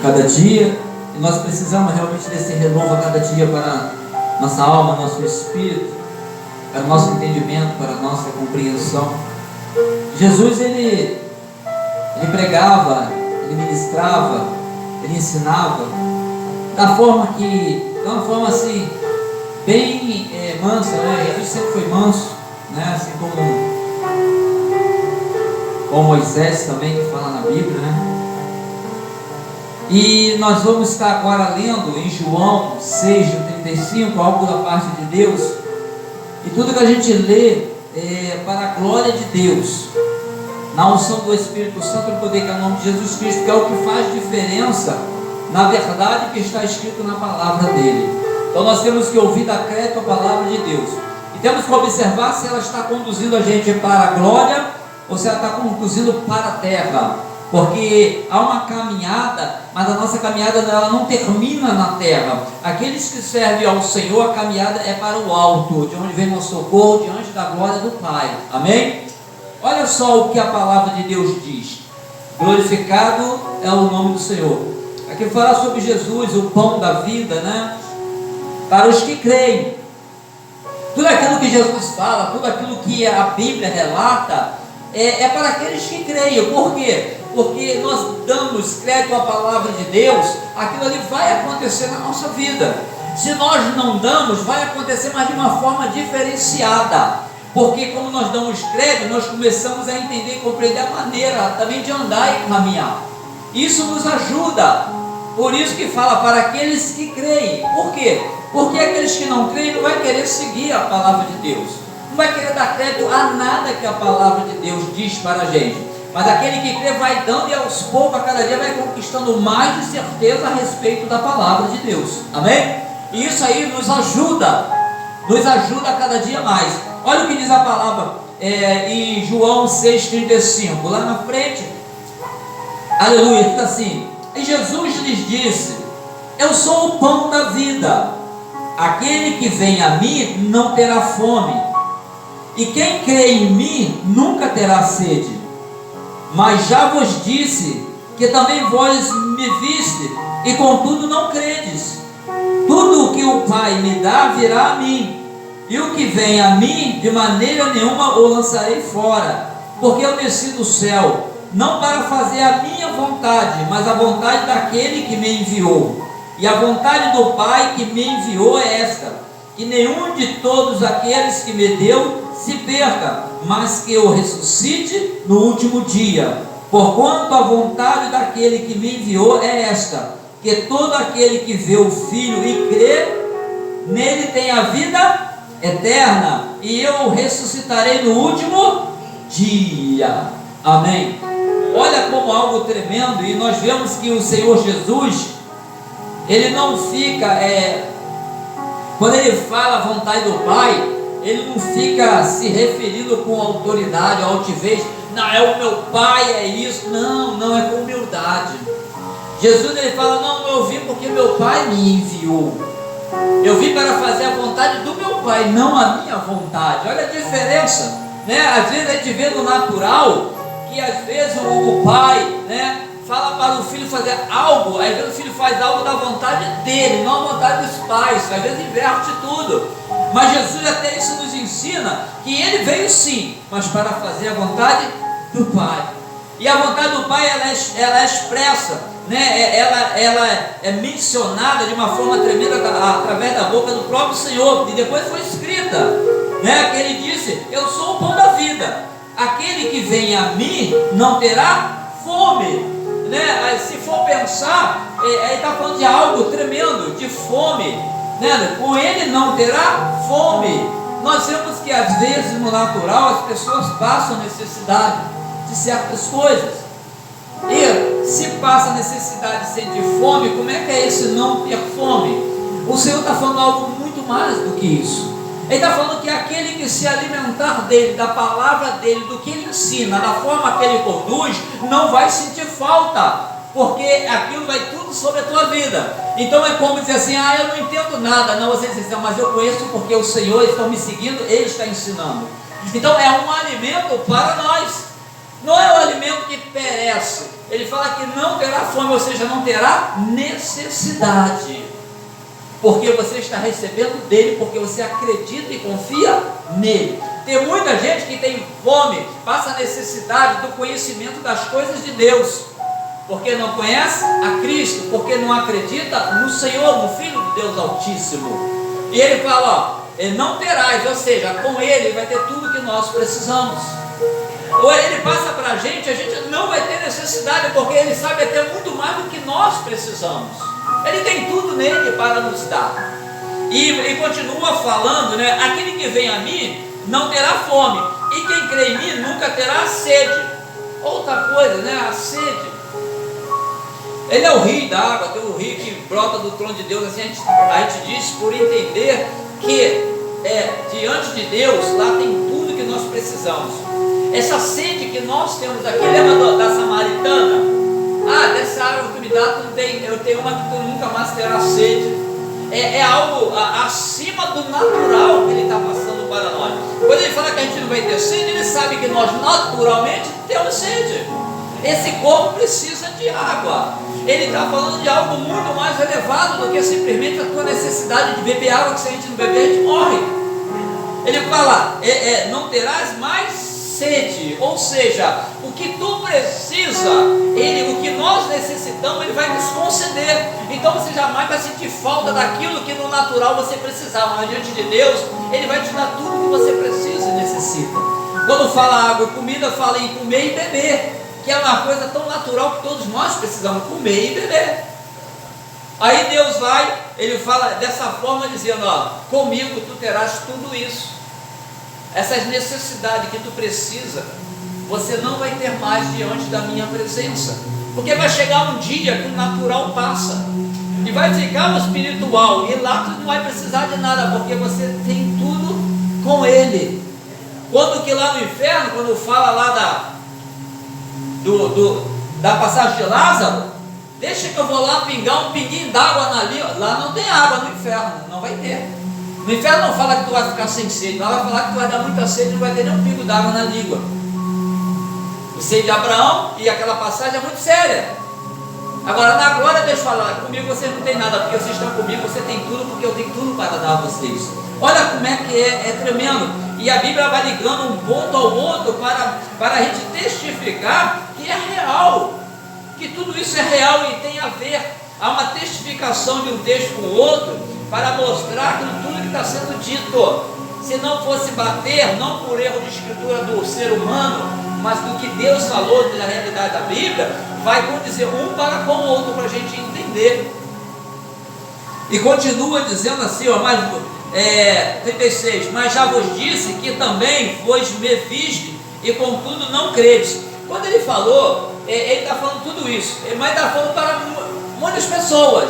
cada dia, e nós precisamos realmente desse renovo a cada dia para nossa alma, nosso espírito, para o nosso entendimento, para a nossa compreensão. Jesus, ele pregava, ele ministrava, ele ensinava de uma forma assim, bem mansa, né? Jesus sempre foi manso, né? Assim como Moisés também, que fala na Bíblia, né? E nós vamos estar agora lendo em João 6:35, algo da parte de Deus, e tudo que a gente lê é para a glória de Deus, na unção do Espírito Santo, no poder que é o nome de Jesus Cristo, que é o que faz diferença na verdade que está escrito na palavra dele. Então nós temos que ouvir da crédito a palavra de Deus, e temos que observar se ela está conduzindo a gente para a glória ou se ela está conduzindo para a terra, porque há uma caminhada, mas a nossa caminhada ela não termina na terra. Aqueles que servem ao Senhor, a caminhada é para o alto, de onde vem nosso socorro, diante da glória do Pai. Amém? Olha só o que a palavra de Deus diz: glorificado é o nome do Senhor. Aqui fala sobre Jesus, o pão da vida, né? Para os que creem. Tudo aquilo que Jesus fala, tudo aquilo que a Bíblia relata, é para aqueles que creem. Por quê? Porque nós damos crédito à palavra de Deus, aquilo ali vai acontecer na nossa vida. Se nós não damos, vai acontecer, mas de uma forma diferenciada. Porque como nós damos crédito, nós começamos a entender e compreender a maneira também de andar e caminhar. Isso nos ajuda. Por isso que fala para aqueles que creem. Por quê? Porque aqueles que não creem não vai querer seguir a palavra de Deus, não vai querer dar crédito a nada que a palavra de Deus diz para a gente. Mas aquele que crê vai dando, e aos poucos, a cada dia vai conquistando mais de certeza a respeito da palavra de Deus. Amém? E isso aí nos ajuda a cada dia mais. Olha o que diz a palavra em João 6,35, lá na frente. Aleluia, diz assim: e Jesus lhes disse: eu sou o pão da vida, aquele que vem a mim não terá fome, e quem crê em mim nunca terá sede. Mas já vos disse que também vós me viste, e contudo não credes. Tudo o que o Pai me dá virá a mim, e o que vem a mim de maneira nenhuma o lançarei fora, porque eu desci do céu, não para fazer a minha vontade, mas a vontade daquele que me enviou. E a vontade do Pai que me enviou é esta: que nenhum de todos aqueles que me deu se perca, mas que eu ressuscite no último dia. Porquanto a vontade daquele que me enviou é esta: que todo aquele que vê o Filho e crê nele tem a vida eterna, e eu o ressuscitarei no último dia. Amém? Olha como algo tremendo. E nós vemos que o Senhor Jesus, ele não fica, quando ele fala a vontade do Pai, ele não fica se referindo com autoridade, altivez. Não, é o meu Pai, é isso. Não é com humildade. Jesus, ele fala: não, eu vim porque meu Pai me enviou. Eu vim para fazer a vontade do meu Pai, não a minha vontade. Olha a diferença, né? Às vezes a gente vê no natural que às vezes o pai, né, fala para o filho fazer algo, às vezes o filho faz algo da vontade dele, não a vontade dos pais, às vezes inverte tudo. Mas Jesus até isso nos ensina, que ele veio sim, mas para fazer a vontade do Pai. E a vontade do Pai, ela é expressa, né? ela é mencionada de uma forma tremenda através da boca do próprio Senhor, e depois foi escrita, né? Que ele disse: eu sou o pão da vida, aquele que vem a mim não terá fome, né? Se for pensar, ele está falando de algo tremendo, de fome, né? Com ele não terá fome. Nós vemos que às vezes no natural as pessoas passam necessidade de certas coisas, e se passa necessidade de sentir fome, como é que é esse não ter fome? O Senhor está falando algo muito mais do que isso. Ele está falando que aquele que se alimentar dele, da palavra dele, do que ele ensina, da forma que ele conduz, não vai sentir falta, porque aquilo vai tudo sobre a tua vida. Então é como dizer assim: eu não entendo nada. Não, você diz: mas eu conheço porque o Senhor está me seguindo, Ele está ensinando. Então é um alimento para nós, não é um alimento que perece, ele fala que não terá fome, ou seja, não terá necessidade, porque você está recebendo dele, porque você acredita e confia nele. Tem muita gente que tem fome, passa necessidade do conhecimento das coisas de Deus, porque não conhece a Cristo, porque não acredita no Senhor, no Filho de Deus Altíssimo. E ele fala, ó, não terás, ou seja, com ele vai ter tudo que nós precisamos. Ou ele passa para a gente não vai ter necessidade, porque ele sabe até muito mais do que nós precisamos. Ele tem tudo nele para nos dar. E continua falando, né? Aquele que vem a mim não terá fome, e quem crê em mim nunca terá sede. Outra coisa, né? A sede. Ele é o rio da água, tem um rio que brota do trono de Deus. Assim, a gente diz por entender que diante de Deus lá tem tudo que nós precisamos. Essa sede que nós temos aqui, lembra da samaritana? Ah, dessa água que me dá, eu tenho uma que tu nunca mais terá sede. É algo acima do natural que ele está passando para nós. Quando ele fala que a gente não vai ter sede, ele sabe que nós naturalmente temos sede. Esse corpo precisa de água. Ele está falando de algo muito mais elevado do que simplesmente a tua necessidade de beber água, que se a gente não beber, a gente morre. Ele fala, não terás mais sede, ou seja, o que tu precisa, o que nós necessitamos, ele vai nos conceder. Então você jamais vai sentir falta daquilo que no natural você precisava, mas diante de Deus, ele vai te dar tudo que você precisa e necessita. Quando fala água e comida, fala em comer e beber, que é uma coisa tão natural que todos nós precisamos comer e beber. Aí Deus ele fala dessa forma, dizendo, ó, comigo tu terás tudo isso. Essas necessidades que tu precisa, você não vai ter mais diante da minha presença, porque vai chegar um dia que o natural passa, e vai ficar no espiritual, e lá tu não vai precisar de nada, porque você tem tudo com ele. Quando que lá no inferno, quando fala lá da passagem de Lázaro, deixa que eu vou lá pingar um pinguinho d'água lá não tem água no inferno, não vai ter. No inferno não fala que tu vai ficar sem sede, lá vai falar que tu vai dar muita sede e não vai ter nenhum pingo d'água na língua. O sede de Abraão, e aquela passagem é muito séria. Agora na glória Deus fala, comigo vocês não tem nada, porque vocês estão comigo, você tem tudo, porque eu tenho tudo para dar a vocês. Olha como é que é tremendo. E a Bíblia vai ligando um ponto ao outro para a gente testificar que é real, que tudo isso é real e tem a ver. Há uma testificação de um texto com o outro para mostrar que tudo que está sendo dito, se não fosse bater, não por erro de escritura do ser humano, mas do que Deus falou da realidade da Bíblia, vai condizer um para com o outro para a gente entender. E continua dizendo assim, ó, 36, mas já vos disse que também vos me viste e contudo não credes. Quando ele falou, ele está falando tudo isso, mas está falando para muitas pessoas.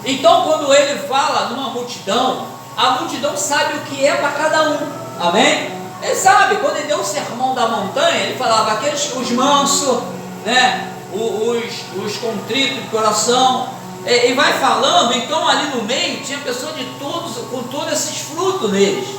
Então quando ele fala numa multidão, a multidão sabe o que é para cada um, amém? Ele sabe, quando ele deu o sermão da montanha, ele falava os mansos, né? os contritos de coração, e vai falando. Então ali no meio tinha pessoas de todos, com todos esses frutos neles.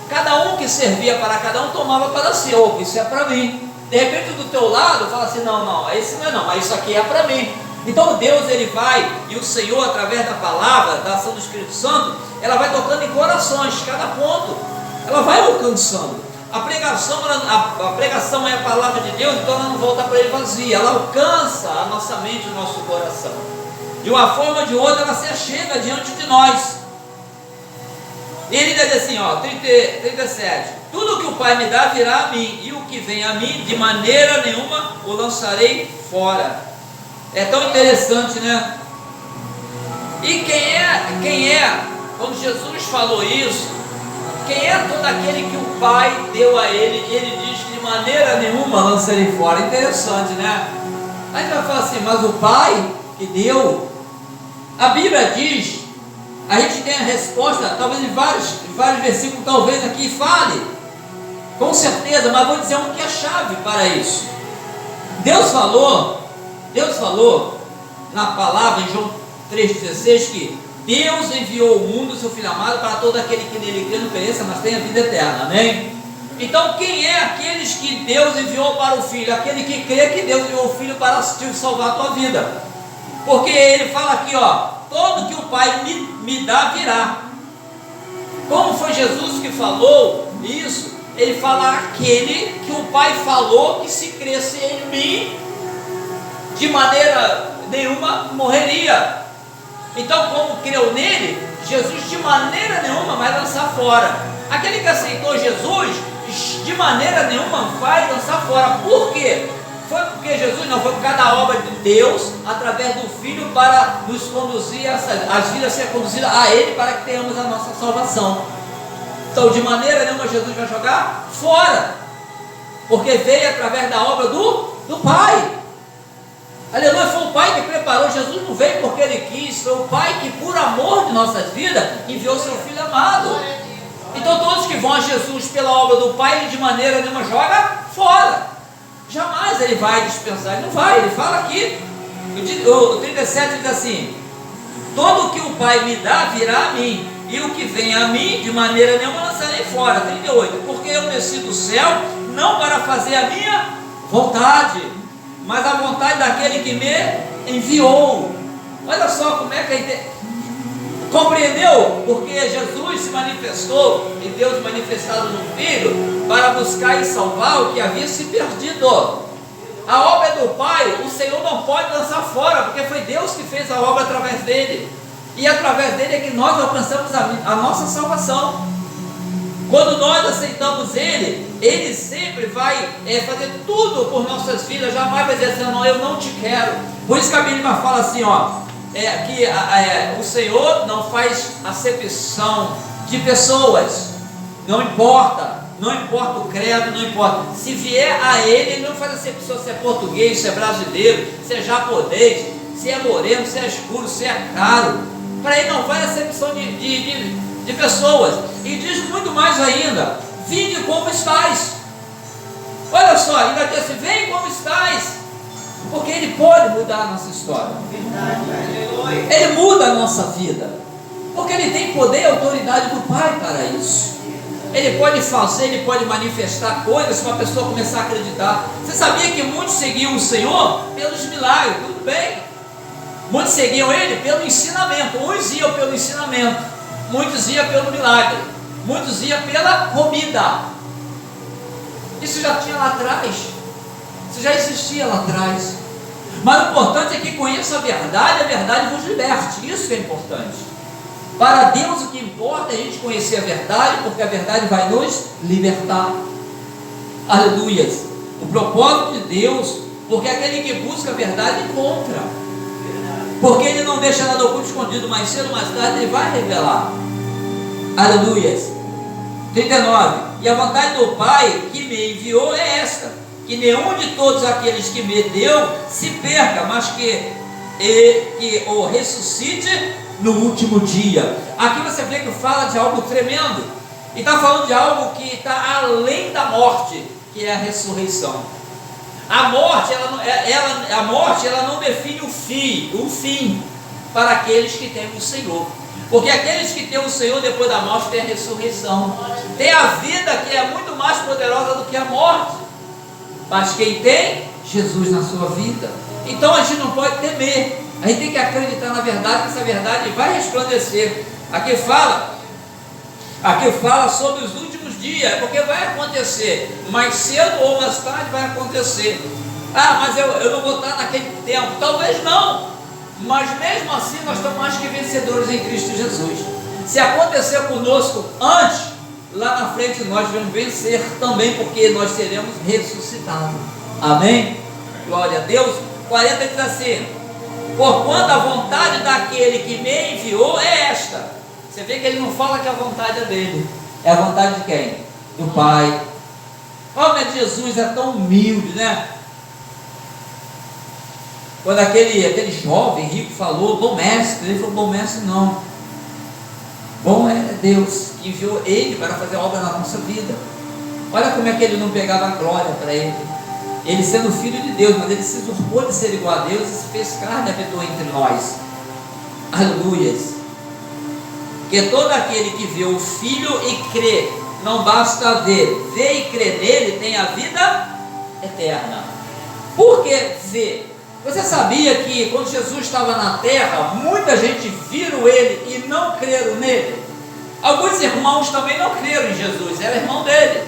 Cada um que servia para cada um tomava para si, isso é para mim. De repente do teu lado fala assim, não, esse não é não, mas isso aqui é para mim. Então Deus ele vai, e o Senhor através da palavra, da ação do Espírito Santo, ela vai tocando em corações, cada ponto, ela vai alcançando. A pregação é a palavra de Deus, então ela não volta para ele vazia, ela alcança a nossa mente, o nosso coração. De uma forma ou de outra ela se achega diante de nós. Ele diz assim, 37, tudo que o Pai me dá virá a mim, e o que vem a mim, de maneira nenhuma o lançarei fora. É tão interessante, né? E quem é, quando Jesus falou isso, quem é todo aquele que o Pai deu a ele, ele diz que de maneira nenhuma lançarei fora. Interessante, né? A gente vai falar assim, mas o Pai que deu, a Bíblia diz, a gente tem a resposta, talvez em vários versículos, talvez aqui fale, com certeza, mas vou dizer um que é chave para isso. Deus falou na palavra em João 3,16 que Deus enviou ao mundo o seu Filho amado para todo aquele que nele crê não pereça, mas tenha vida eterna, amém? Então, quem é aqueles que Deus enviou para o Filho? Aquele que crê que Deus enviou o Filho para te salvar a tua vida. Porque ele fala aqui, ó, todo que o Pai me dá virá. Como foi Jesus que falou isso? Ele fala aquele que o Pai falou que se cresce em mim, de maneira nenhuma morreria. Então, como creu nele, Jesus de maneira nenhuma vai lançar fora. Aquele que aceitou Jesus, de maneira nenhuma vai lançar fora. Por quê? Foi porque Jesus não, foi por causa da obra de Deus, através do Filho, para nos conduzir, as vidas ser conduzidas a Ele, para que tenhamos a nossa salvação. Então, de maneira nenhuma Jesus vai jogar fora, porque veio através da obra do Pai. Aleluia, foi o Pai que preparou. Jesus não veio porque Ele quis, foi o Pai que, por amor de nossas vidas, enviou seu Filho amado. Então, todos que vão a Jesus pela obra do Pai, Ele de maneira nenhuma joga fora. Jamais Ele vai dispensar, Ele não vai. Ele fala aqui, o 37 diz assim: todo o que o Pai me dá virá a mim, e o que vem a mim de maneira nenhuma lançarei fora. 38, porque eu desci do céu não para fazer a minha vontade, mas a vontade daquele que me enviou. Olha só como é que compreendeu? Porque Jesus se manifestou, e Deus manifestado no Filho, para buscar e salvar o que havia se perdido. A obra é do Pai, o Senhor não pode lançar fora, porque foi Deus que fez a obra através dele, e através dele é que nós alcançamos a nossa salvação. Quando nós aceitamos Ele, Ele sempre vai fazer tudo por nossas vidas, jamais vai dizer assim, não, eu não te quero. Por isso que a Bíblia fala assim, ó, que o Senhor não faz acepção de pessoas, não importa o credo, não importa. Se vier a Ele, Ele não faz acepção se é português, se é brasileiro, se é japonês, se é moreno, se é escuro, se é caro. Para Ele não faz acepção de pessoas. E diz muito mais ainda: vinde como estáis. Olha só, ainda diz assim: vem como estáis. Porque Ele pode mudar a nossa história. Ele muda a nossa vida. Porque Ele tem poder e autoridade do Pai para isso. Ele pode fazer, Ele pode manifestar coisas para a pessoa começar a acreditar. Você sabia que muitos seguiam o Senhor pelos milagres? Tudo bem. Muitos seguiam Ele pelo ensinamento. Uns iam pelo ensinamento, muitos iam pelo milagre, muitos iam pela comida. Isso já tinha lá atrás. Isso já existia lá atrás. Mas o importante é que conheça a verdade vos liberte. Isso que é importante. Para Deus o que importa é a gente conhecer a verdade, porque a verdade vai nos libertar. Aleluias. O propósito de Deus, porque aquele que busca a verdade encontra. Porque Ele não deixa nada oculto escondido, mais cedo ou mais tarde Ele vai revelar. Aleluias. 39. E a vontade do Pai que me enviou é esta: que nenhum de todos aqueles que me deu se perca, mas que o ressuscite no último dia. Aqui você vê que fala de algo tremendo, e está falando de algo que está além da morte, que é a ressurreição. A morte, ela não define o fim para aqueles que têm o Senhor. Porque aqueles que têm o Senhor, depois da morte, tem a ressurreição. Tem a vida que é muito mais poderosa do que a morte. Mas quem tem? Jesus na sua vida. Então a gente não pode temer. A gente tem que acreditar na verdade, que essa verdade vai resplandecer. Aqui fala sobre os últimos dias, porque vai acontecer. Mais cedo ou mais tarde vai acontecer. Ah, mas eu não vou estar naquele tempo. Talvez não. Mas mesmo assim nós estamos mais que vencedores em Cristo Jesus. Se acontecer conosco antes, lá na frente nós vamos vencer também, porque nós seremos ressuscitados. Amém? Glória a Deus. 40 diz assim: porquanto a vontade daquele que me enviou é esta. Você vê que ele não fala que a vontade é dele. É a vontade de quem? Do Pai. Olha, mas Jesus é tão humilde, né? Quando aquele jovem rico falou, bom mestre, ele falou, bom mestre não. Bom é Deus que enviou ele para fazer obra na nossa vida. Olha como é que ele não pegava a glória para ele. Ele sendo filho de Deus, mas ele se usurpou de ser igual a Deus e se fez carne e habitou entre nós. Aleluias. Que todo aquele que vê o Filho e crê não basta ver e crer nele tem a vida eterna. Por que ver? Você sabia que quando Jesus estava na terra, muita gente viram ele e não creram nele? Alguns irmãos também não creram em Jesus, era irmão dele,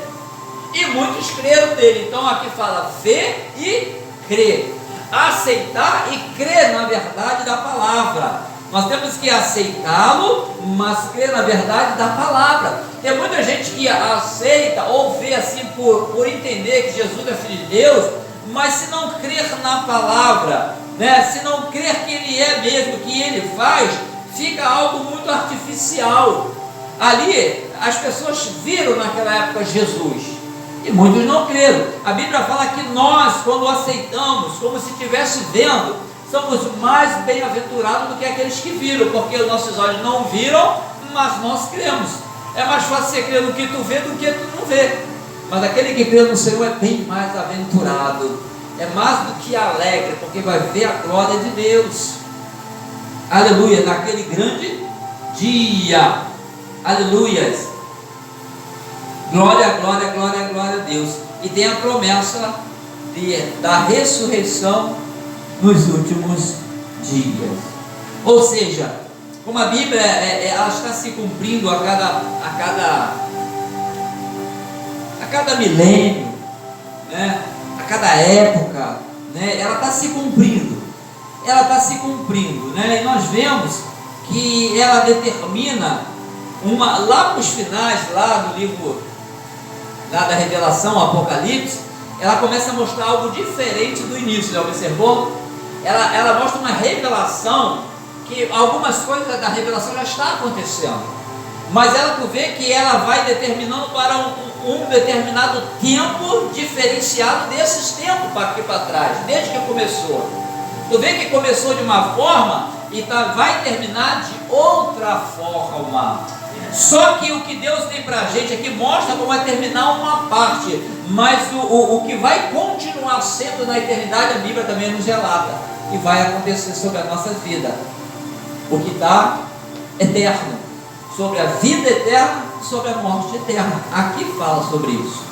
e muitos creram nele. Então aqui fala ver e crer, aceitar e crer na verdade da palavra. Nós temos que aceitá-lo, mas crer na verdade da palavra. Tem muita gente que aceita ou vê assim por entender que Jesus é Filho de Deus, mas se não crer na palavra, né, se não crer que Ele é mesmo, que Ele faz, fica algo muito artificial. Ali as pessoas viram naquela época Jesus e muitos não creram. A Bíblia fala que nós, quando aceitamos, como se estivesse vendo, somos mais bem-aventurados do que aqueles que viram, porque os nossos olhos não viram, mas nós cremos. É mais fácil você crer no que tu vê do que tu não vê. Mas aquele que crê no Senhor é bem mais aventurado, é mais do que alegre, porque vai ver a glória de Deus. Aleluia, naquele grande dia. Aleluias. Glória, glória, glória, glória a Deus. E tem a promessa da ressurreição nos últimos dias. Ou seja, como a Bíblia ela está se cumprindo a cada milênio, né? A cada época, né? Ela está se cumprindo, né? E nós vemos que ela determina lá para os finais, lá no livro lá da Revelação, Apocalipse, ela começa a mostrar algo diferente do início. Já observou? Ela mostra uma revelação que algumas coisas da revelação já está acontecendo, mas tu vê que ela vai determinando para um determinado tempo diferenciado desses tempos para aqui para trás, desde que começou. Tu vê que começou de uma forma e vai terminar de outra forma. Só que o que Deus tem para a gente aqui mostra como vai terminar uma parte, mas o que vai continuar sendo na eternidade, a Bíblia também nos relata, que vai acontecer sobre a nossa vida, o que está eterno, sobre a vida eterna, sobre a morte eterna. Aqui fala sobre isso.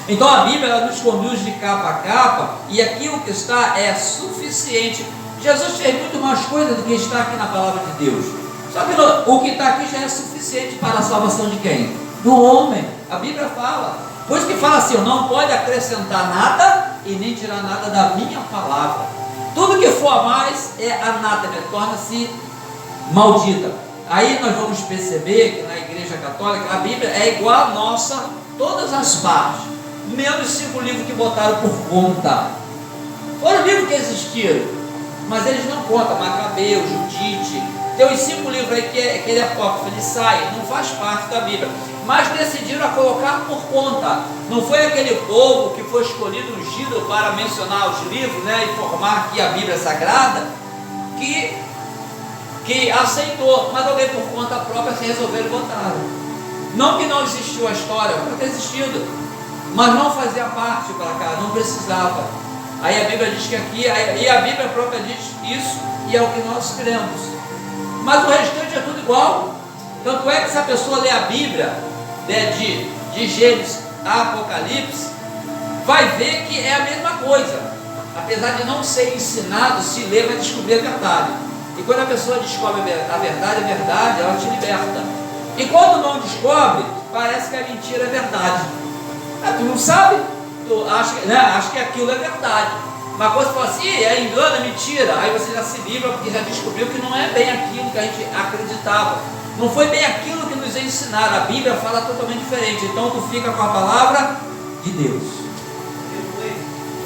Então a Bíblia ela nos conduz de capa a capa, e aqui o que está é suficiente. Jesus fez muito mais coisa do que está aqui na palavra de Deus. Só que o que está aqui já é suficiente para a salvação de quem? Do homem. A Bíblia fala. Por isso que fala assim: não pode acrescentar nada e nem tirar nada da minha palavra. Tudo que for a mais é anátema, torna-se maldita. Aí nós vamos perceber que na Igreja Católica a Bíblia é igual a nossa, todas as partes, menos 5 livros que botaram por conta. Foram livros que existiram, mas eles não contam. Macabeu, Judite, tem os 5 livros aí que ele é apócrifo, ele sai, não faz parte da Bíblia, mas decidiram a colocar por conta. Não foi aquele povo que foi escolhido, ungido para mencionar os livros, né, e formar aqui a Bíblia Sagrada, que aceitou, mas alguém por conta própria se resolveram e botaram. Não que não existiu a história, pode ter existido, mas não fazia parte para cá, não precisava. Aí a Bíblia diz que aqui, e a Bíblia própria diz isso, e é o que nós cremos. Mas o restante é tudo igual. Tanto é que se a pessoa ler a Bíblia, né, de Gênesis a Apocalipse, vai ver que é a mesma coisa. Apesar de não ser ensinado, se ler vai descobrir a verdade. E quando a pessoa descobre a verdade, ela te liberta. E quando não descobre, parece que a mentira é verdade. Tu não sabe, tu acha que aquilo é verdade. Uma coisa fala assim, é engano, é mentira. Aí você já se livra porque já descobriu que não é bem aquilo que a gente acreditava. Não foi bem aquilo que nos ensinaram. A Bíblia fala totalmente diferente. Então tu fica com a palavra de Deus.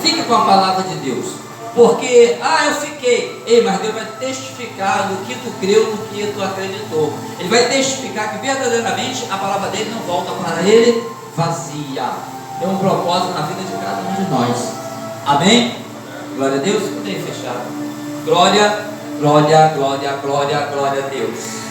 Fica com a palavra de Deus. Porque, eu fiquei. Mas Deus vai testificar no que tu creu, no que tu acreditou. Ele vai testificar que verdadeiramente a palavra dele não volta para ele vazia. Tem um propósito na vida de cada um de nós. Amém? Glória a Deus. Podem fechar. Glória, glória, glória, glória, glória a Deus.